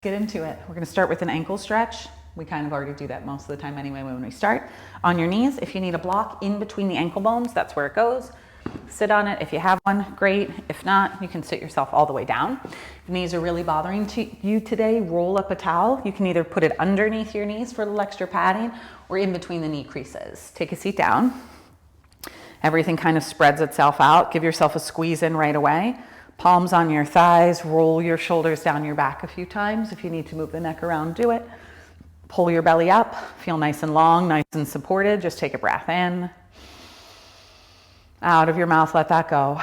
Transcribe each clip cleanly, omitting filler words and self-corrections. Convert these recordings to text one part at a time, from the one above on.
Get into it. We're going to start with an ankle stretch. We kind of already do that most of the time anyway when we start. On your knees, if you need a block in between the ankle bones, that's where it goes. Sit on it. If you have one, great. If not, you can sit yourself all the way down. If your knees are really bothering you today, roll up a towel. You can either put it underneath your knees for a little extra padding or in between the knee creases. Take a seat down. Everything kind of spreads itself out. Give yourself a squeeze in right away. Palms on your thighs, roll your shoulders down your back a few times. If you need to move the neck around, do it. Pull your belly up, feel nice and long, nice and supported. Just take a breath in. Out of your mouth, let that go.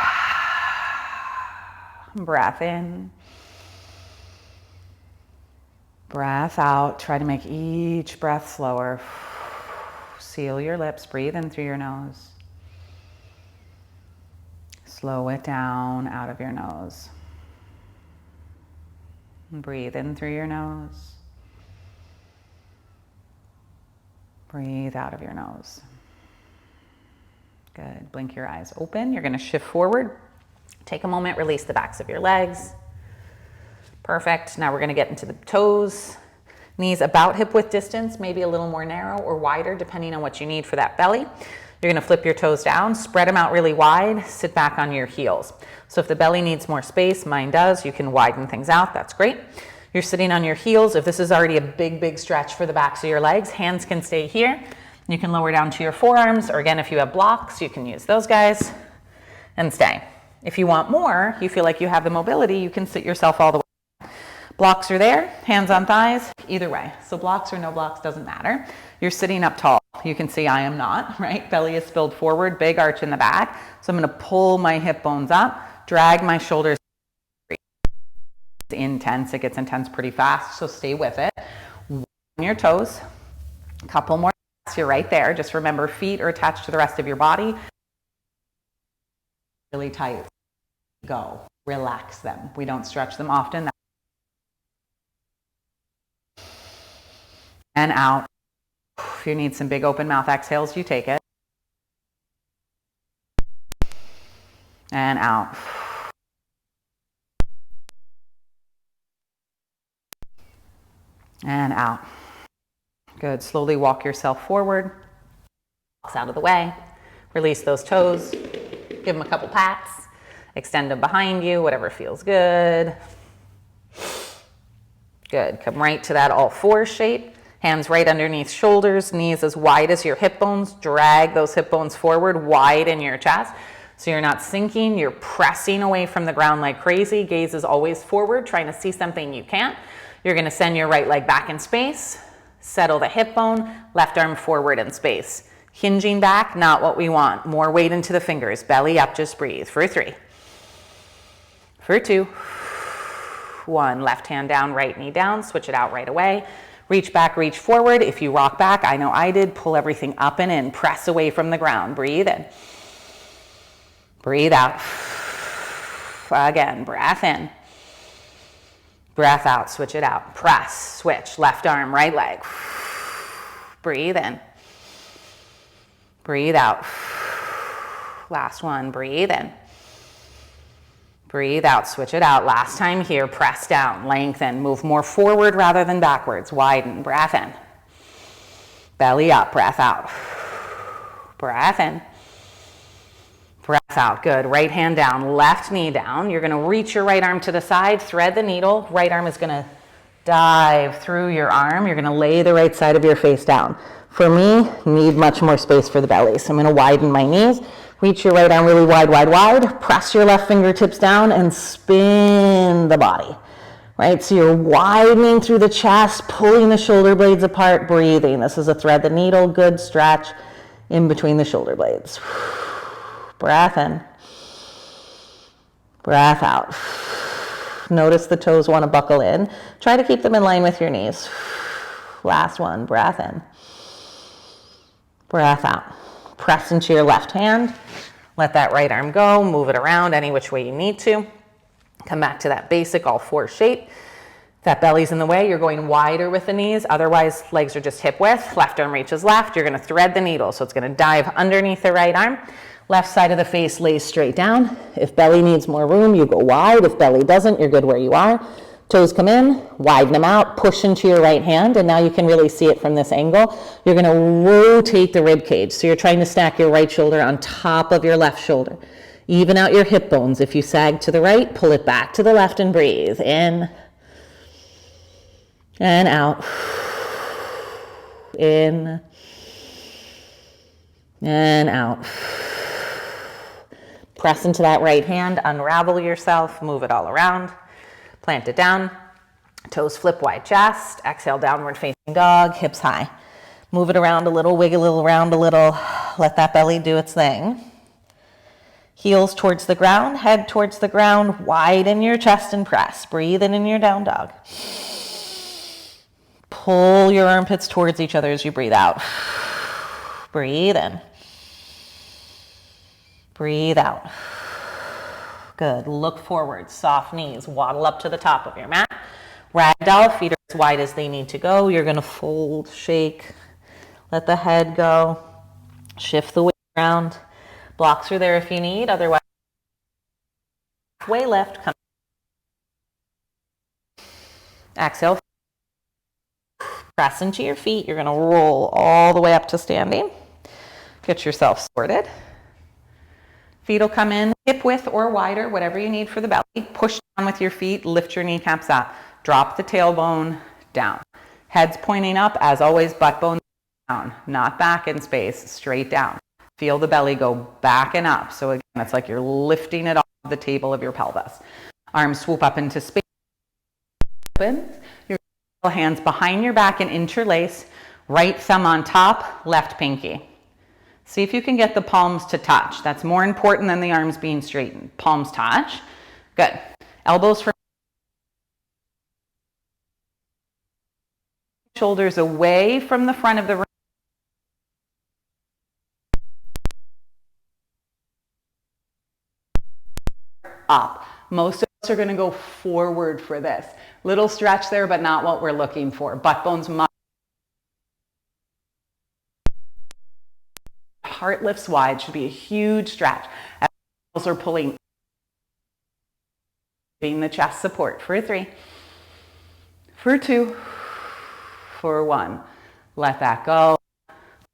Breath in. Breath out. Try to make each breath slower. Seal your lips, breathe in through your nose. Slow it down out of your nose. Breathe in through your nose. Breathe out of your nose. Good. Blink your eyes open. You're going to shift forward. Take a moment, release the backs of your legs. Perfect. Now we're going to get into the toes. Knees about hip width distance, maybe a little more narrow or wider depending on what you need for that belly. You're going to flip your toes down, spread them out really wide, sit back on your heels. So if the belly needs more space, mine does, you can widen things out. That's great. You're sitting on your heels. If this is already a big, big stretch for the backs of your legs, hands can stay here. You can lower down to your forearms, or again, if you have blocks, you can use those guys and stay. If you want more, you feel like you have the mobility, you can sit yourself all the way. Blocks are there, hands on thighs, either way. So blocks or no blocks, doesn't matter. You're sitting up tall. You can see I am not, right? Belly is spilled forward, big arch in the back. So I'm going to pull my hip bones up, drag my shoulders. It's intense. It gets intense pretty fast, so stay with it. On your toes. A couple more. You're right there. Just remember, feet are attached to the rest of your body. Really tight. Go. Relax them. We don't stretch them often. And out. If you need some big open mouth exhales, you take it. And out. And out. Good. Slowly walk yourself forward. Walks out of the way. Release those toes. Give them a couple pats. Extend them behind you, whatever feels good. Good. Come right to that all fours shape. Hands right underneath shoulders, knees as wide as your hip bones. Drag those hip bones forward, wide in your chest. So you're not sinking, you're pressing away from the ground like crazy. Gaze is always forward, trying to see something you can't. You're going to send your right leg back in space. Settle the hip bone, left arm forward in space. Hinging back, not what we want. More weight into the fingers. Belly up, just breathe. For 3. For 2. 1. Left hand down, right knee down. Switch it out right away. Reach back, reach forward. If you rock back, I know I did, pull everything up and in. Press away from the ground. Breathe in. Breathe out. Again, breath in. Breath out, switch it out. Press, switch, left arm, right leg. Breathe in. Breathe out. Last one, breathe in. Breathe out, switch it out. Last time here, press down, lengthen, move more forward rather than backwards. Widen, breath in. Belly up, breath out. Breath in. Breath out, good. Right hand down, left knee down. You're gonna reach your right arm to the side, thread the needle. Right arm is gonna dive through your arm. You're gonna lay the right side of your face down. For me, need much more space for the belly. So I'm gonna widen my knees. Reach your right arm really wide, wide, wide. Press your left fingertips down and spin the body, right? So you're widening through the chest, pulling the shoulder blades apart, breathing. This is a thread the needle, good stretch in between the shoulder blades. Breath in. Breath out. Notice the toes want to buckle in. Try to keep them in line with your knees. Last one, breath in. Breath out. Press into your left hand. Let that right arm go. Move it around any which way you need to. Come back to that basic all four shape. If that belly's in the way, you're going wider with the knees. Otherwise, legs are just hip width. Left arm reaches left. You're going to thread the needle. So it's going to dive underneath the right arm. Left side of the face lays straight down. If belly needs more room, you go wide. If belly doesn't, you're good where you are. Toes come in, widen them out, push into your right hand, and now you can really see it from this angle. You're gonna rotate the rib cage. So you're trying to stack your right shoulder on top of your left shoulder. Even out your hip bones. If you sag to the right, pull it back to the left and breathe. In and out. In and out. Press into that right hand, unravel yourself, move it all around. Plant it down, toes flip wide chest, exhale, downward facing dog, hips high. Move it around a little, wiggle it around a little, let that belly do its thing. Heels towards the ground, head towards the ground, widen your chest and press. Breathe in your down dog. Pull your armpits towards each other as you breathe out. Breathe in. Breathe out. Good. Look forward, soft knees, waddle up to the top of your mat. Ragdoll, feet are as wide as they need to go. You're going to fold, shake, let the head go, shift the weight around. Blocks are there if you need, otherwise, halfway lift. Come. Exhale, press into your feet. You're going to roll all the way up to standing. Get yourself sorted. Feet will come in hip width or wider, whatever you need for the belly. Push down with your feet, lift your kneecaps up. Drop the tailbone down. Head's pointing up, as always, butt bone down, not back in space, straight down. Feel the belly go back and up. So again, it's like you're lifting it off the table of your pelvis. Arms swoop up into space. Open. Your hands behind your back and interlace. Right thumb on top, left pinky. See if you can get the palms to touch. That's more important than the arms being straightened. Palms touch. Good. Elbows for shoulders away from the front of the room. Up. Most of us are going to go forward for this. Little stretch there, but not what we're looking for. Butt bones must. Heart lifts wide, should be a huge stretch. Elbows are pulling. Being the chest support for 3, for 2, for 1. Let that go.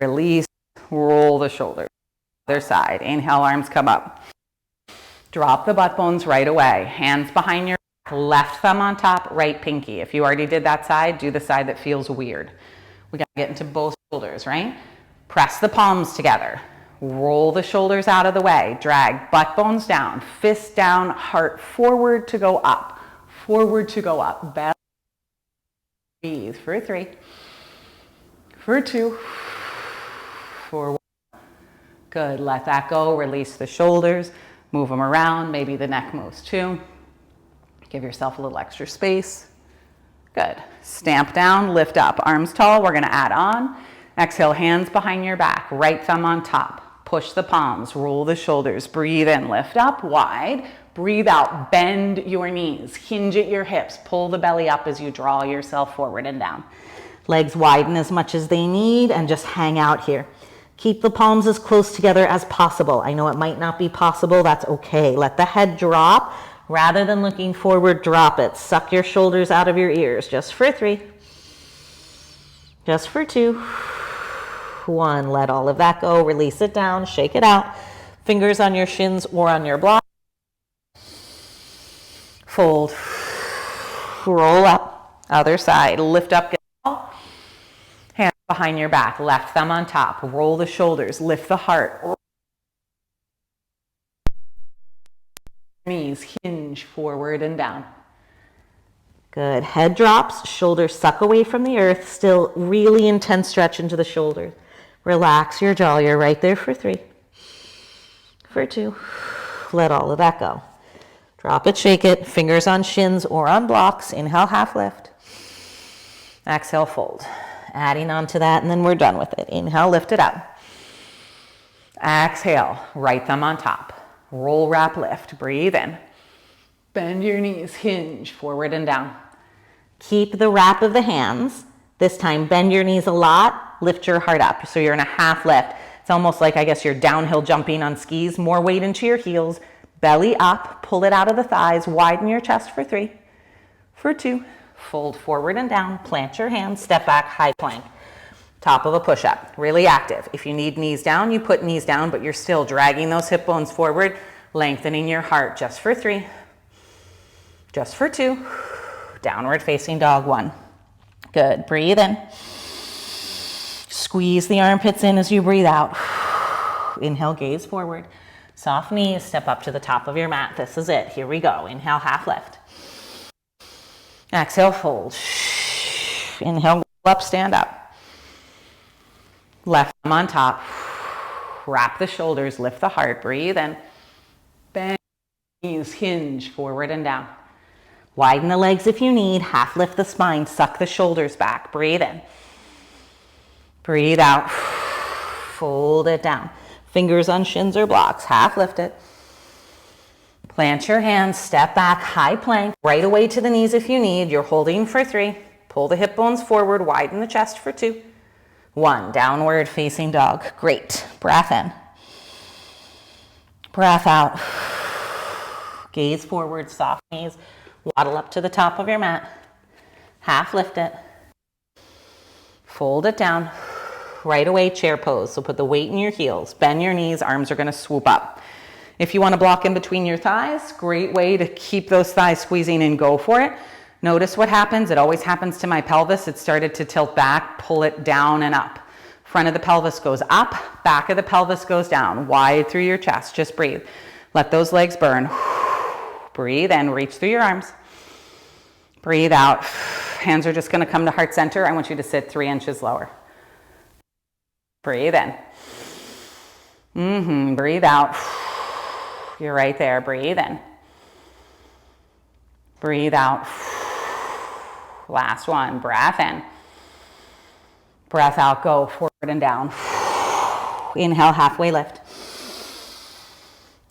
Release, roll the shoulders. Other side. Inhale, arms come up. Drop the butt bones right away. Hands behind your back, left thumb on top, right pinky. If you already did that side, do the side that feels weird. We got to get into both shoulders, right? Press the palms together. Roll the shoulders out of the way. Drag butt bones down. Fist down, heart forward to go up. Forward to go up. Belly. Breathe for 3. For 2. For 1. Good. Let that go. Release the shoulders. Move them around. Maybe the neck moves too. Give yourself a little extra space. Good. Stamp down. Lift up. Arms tall. We're going to add on. Exhale, hands behind your back, right thumb on top. Push the palms, roll the shoulders, breathe in, lift up, wide. Breathe out, bend your knees, hinge at your hips, pull the belly up as you draw yourself forward and down. Legs widen as much as they need and just hang out here. Keep the palms as close together as possible. I know it might not be possible, that's okay. Let the head drop. Rather than looking forward, drop it. Suck your shoulders out of your ears, just for 3. Just for 2. 1. Let all of that go. Release it down. Shake it out. Fingers on your shins or on your block. Fold. Roll up. Other side. Lift up. Get tall. Hands behind your back. Left thumb on top. Roll the shoulders. Lift the heart. Knees hinge forward and down. Good. Head drops. Shoulders suck away from the earth. Still really intense stretch into the shoulders. Relax your jaw. You're right there for 3. For 2. Let all of that go. Drop it, shake it. Fingers on shins or on blocks. Inhale, half lift. Exhale, fold. Adding on to that, and then we're done with it. Inhale, lift it up. Exhale, right thumb on top. Roll, wrap, lift. Breathe in. Bend your knees, hinge forward and down. Keep the wrap of the hands. This time, bend your knees a lot, lift your heart up. So you're in a half lift. It's almost like, I guess, you're downhill jumping on skis. More weight into your heels, belly up, pull it out of the thighs, widen your chest for 3, for 2. Fold forward and down, plant your hands, step back, high plank. Top of a push-up, really active. If you need knees down, you put knees down, but you're still dragging those hip bones forward, lengthening your heart. Just for 3, just for 2. Downward facing dog, 1. Good, breathe in. Squeeze the armpits in as you breathe out. Inhale, gaze forward. Soft knees, step up to the top of your mat. This is it, here we go. Inhale, half lift. Exhale, fold. Inhale, go up, stand up. Left arm on top. Wrap the shoulders, lift the heart, breathe in. Bend knees, hinge forward and down. Widen the legs if you need, half lift the spine, suck the shoulders back, breathe in. Breathe out, fold it down. Fingers on shins or blocks, half lift it. Plant your hands, step back, high plank, right away to the knees if you need. You're holding for 3. Pull the hip bones forward, widen the chest for 2. 1, downward facing dog. Great. Breath in. Breath out. Gaze forward, soft knees. Waddle up to the top of your mat. Half lift it. Fold it down. Right away, chair pose. So put the weight in your heels. Bend your knees, arms are gonna swoop up. If you want to block in between your thighs, great way to keep those thighs squeezing in, go for it. Notice what happens. It always happens to my pelvis. It started to tilt back, pull it down and up. Front of the pelvis goes up, back of the pelvis goes down, wide through your chest. Just breathe. Let those legs burn. Breathe in, reach through your arms. Breathe out. Hands are just going to come to heart center. I want you to sit 3 inches lower. Breathe in. Breathe out. You're right there. Breathe in. Breathe out. Last one. Breath in. Breath out. Go forward and down. Inhale, halfway lift.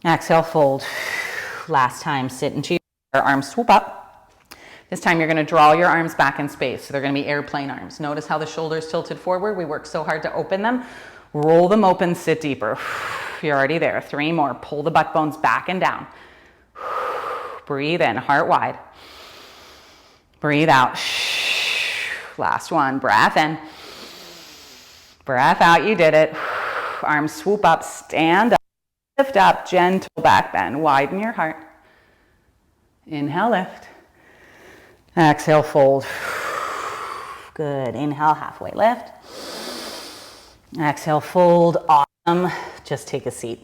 Exhale, fold. Last time, sit into your arms, swoop up. This time you're going to draw your arms back in space. So they're going to be airplane arms. Notice how the shoulders tilted forward. We work so hard to open them. Roll them open, sit deeper. You're already there. 3 more. Pull the butt bones back and down. Breathe in, heart wide. Breathe out. Last one. Breath in. Breath out. You did it. Arms swoop up. Stand up. Lift up. Gentle back bend. Widen your heart. Inhale, lift. Exhale, fold. Good. Inhale, halfway lift. Exhale, fold. Awesome. Just take a seat.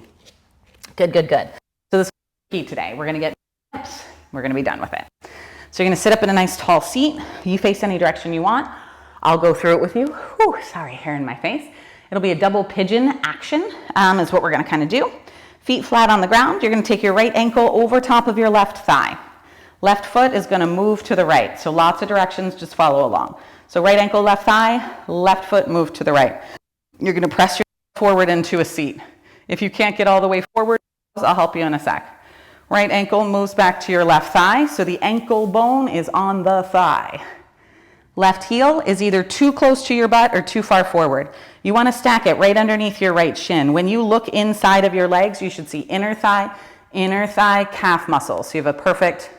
Good, good, good. So this is key today. We're going to get hips. We're going to be done with it. So you're going to sit up in a nice tall seat. You face any direction you want. I'll go through it with you. Whew, sorry, hair in my face. It'll be a double pigeon action is what we're going to kind of do. Feet flat on the ground. You're going to take your right ankle over top of your left thigh. Left foot is going to move to the right. So lots of directions, just follow along. So right ankle, left thigh, left foot, move to the right. You're going to press your forward into a seat. If you can't get all the way forward, I'll help you in a sec. Right ankle moves back to your left thigh, so the ankle bone is on the thigh. Left heel is either too close to your butt or too far forward. You want to stack it right underneath your right shin. When you look inside of your legs, you should see inner thigh, calf muscle. So you have a perfect,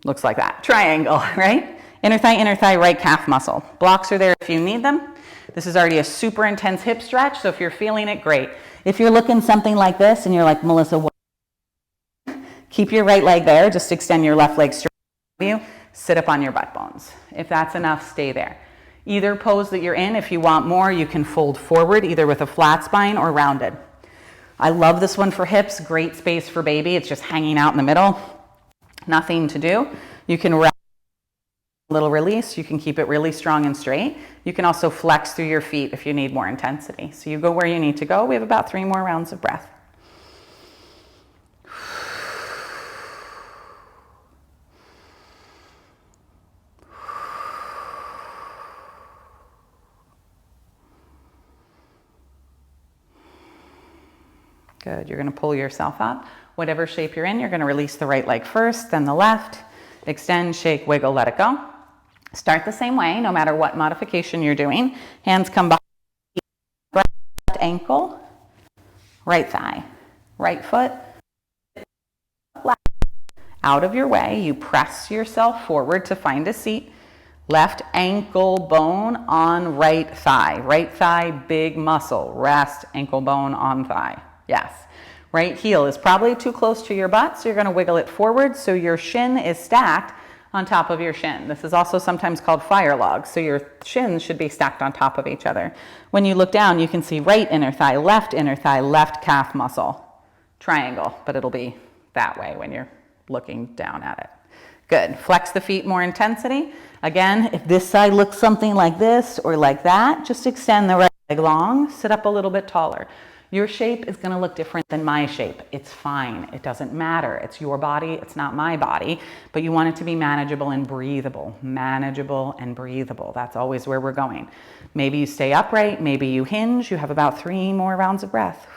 looks like that, triangle, right? Inner thigh, right calf muscle. Blocks are there if you need them. This is already a super intense hip stretch, so if you're feeling it, great. If you're looking something like this and you're like, Melissa, what? Keep your right leg there, just extend your left leg straight to you. Sit up on your butt bones. If that's enough, stay there. Either pose that you're in, if you want more, you can fold forward, either with a flat spine or rounded. I love this one for hips, great space for baby. It's just hanging out in the middle. Nothing to do. You can wrap a little release. You can keep it really strong and straight. You can also flex through your feet if you need more intensity. So you go where you need to go. We have about 3 more rounds of breath. Good, you're gonna pull yourself up. Whatever shape you're in, you're gonna release the right leg first, then the left. Extend, shake, wiggle, let it go. Start the same way, no matter what modification you're doing. Hands come behind, left ankle, right thigh, right foot, left. out of your way. You press yourself forward to find a seat. Left ankle bone on right thigh. Right thigh, big muscle. Rest, ankle bone on thigh. Yes. Right heel is probably too close to your butt, so you're going to wiggle it forward so your shin is stacked on top of your shin. This is also sometimes called fire log, so your shins should be stacked on top of each other. When you look down, you can see right inner thigh, left calf muscle. Triangle, but it'll be that way when you're looking down at it. Good. Flex the feet, more intensity. Again, if this side looks something like this or like that, just extend the right leg long, sit up a little bit taller. Your shape is going to look different than my shape. It's fine. It doesn't matter. It's your body. It's not my body, but you want it to be manageable and breathable. Manageable and breathable. That's always where we're going. Maybe you stay upright. Maybe you hinge. You have about 3 more rounds of breath.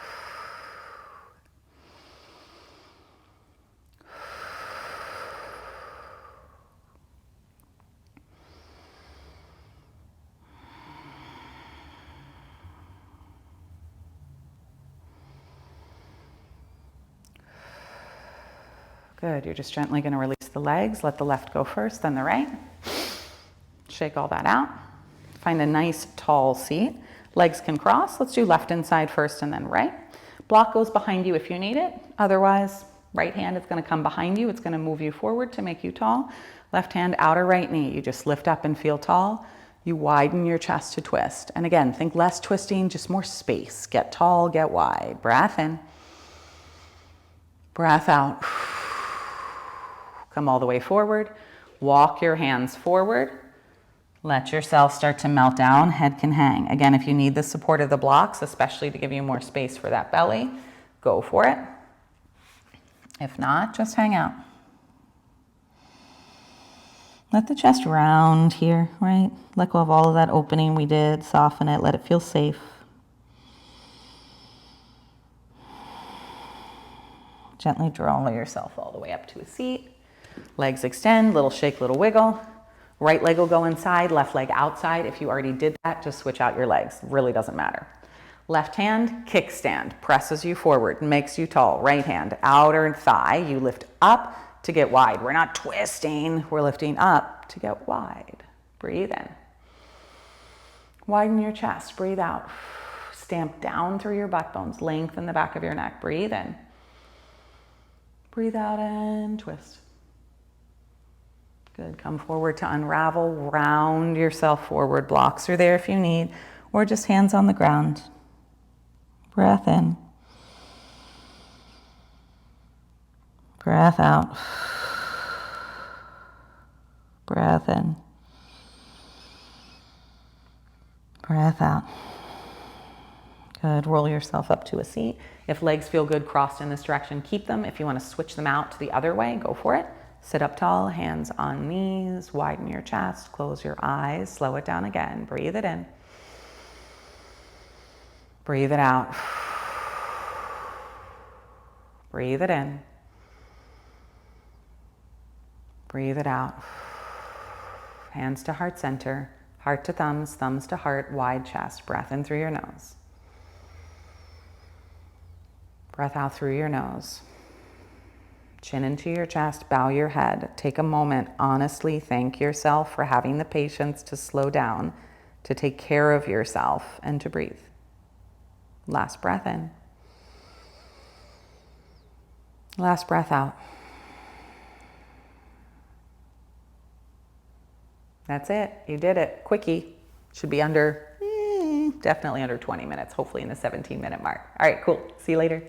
Good, you're just gently going to release the legs. Let the left go first, then the right. Shake all that out. Find a nice tall seat. Legs can cross. Let's do left inside first and then right. Block goes behind you if you need it. Otherwise, right hand is going to come behind you. It's going to move you forward to make you tall. Left hand, outer right knee. You just lift up and feel tall. You widen your chest to twist. And again, think less twisting, just more space. Get tall, get wide. Breath in. Breath out. Come all the way forward. Walk your hands forward. Let yourself start to melt down. Head can hang. Again, if you need the support of the blocks, especially to give you more space for that belly, go for it. If not, just hang out. Let the chest round here, right? Let go of all of that opening we did. Soften it. Let it feel safe. Gently draw yourself all the way up to a seat. Legs extend, little shake, little wiggle. Right leg will go inside, left leg outside. If you already did that, just switch out your legs. Really doesn't matter. Left hand, kickstand, presses you forward, makes you tall. Right hand, outer thigh, you lift up to get wide. We're not twisting, we're lifting up to get wide. Breathe in. Widen your chest, breathe out. Stamp down through your butt bones, lengthen the back of your neck. Breathe in. Breathe out and twist. Good. Come forward to unravel. Round yourself forward. Blocks are there if you need, or just hands on the ground. Breath in. Breath out. Breath in. Breath out. Good. Roll yourself up to a seat. If legs feel good crossed in this direction, keep them. If you want to switch them out to the other way, go for it. Sit up tall, hands on knees, widen your chest, close your eyes, slow it down again. Breathe it in. Breathe it out. Breathe it in. Breathe it out. Hands to heart center, heart to thumbs, thumbs to heart, wide chest. Breath in through your nose. Breath out through your nose. Chin into your chest, bow your head. Take a moment, honestly thank yourself for having the patience to slow down, to take care of yourself, and to breathe. Last breath in. Last breath out. That's it. You did it. Quickie. Should be under, definitely under 20 minutes, hopefully in the 17-minute mark. All right, cool. See you later.